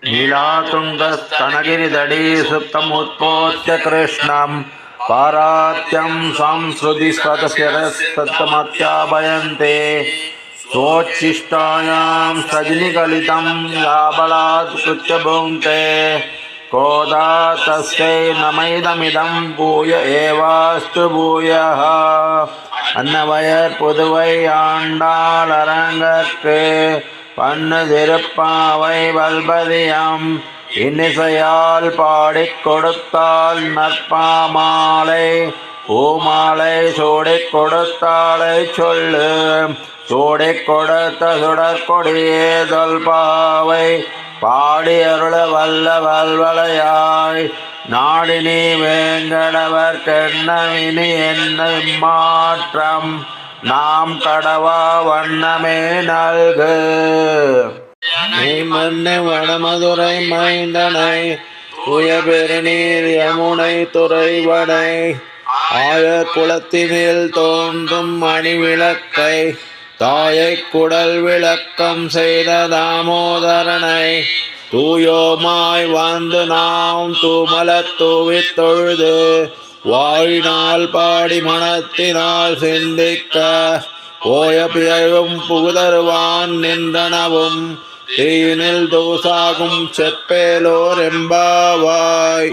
नीलातुङ्गस्तनगिरिदडी सुप्तमुत्पोत्य कृष्णं पारात्यं संसृतिस्वतशिरस्तत्तमत्याभयन्ते स्वोच्छिष्टायां सजनिगलितं याबलात्कृत्य भुङ्क्ते कोदा तस्यै नमैदमिदं भूय एवास्तु भूयः अन्नवयर् पुதுவை ஆண்டாள் அரங்கற்கு பண்ணு திருப்பாவை வல்பதியம் இன்னிசையால் பாடிக் கொடுத்தாள் நற்பாமாலை பூமாலை சூடிக் கொடுத்தாளை சொல்லு சூடிக் கொடுத்த சுடற்கொடியே தொல்பாவை பாடி அருள வல்ல வல்வளையாய் நாடினி வேங்கடவர் கெண்ணவினி என்ன மாற்றம் நாம் கடவா வண்ணமே நல்கு மண்ணை வடமதுரை மைந்தனை தூய பெருநீர் யமுனை துறைவனை ஆய குளத்தினில் தோன்றும் மணி விளக்கை தாயை குடல் விளக்கம் செய்த தாமோதரனை தூயோமாய் வந்து நாம் தூமலத் தூவித் தொழுது வாயினால் பாடி மனத்தினால் சிந்திக்க ஓய பியவும் புகுதருவான் நின்றனவும் தீனில் தூசாகும் செப்பேலோர் எம்பாவாய்.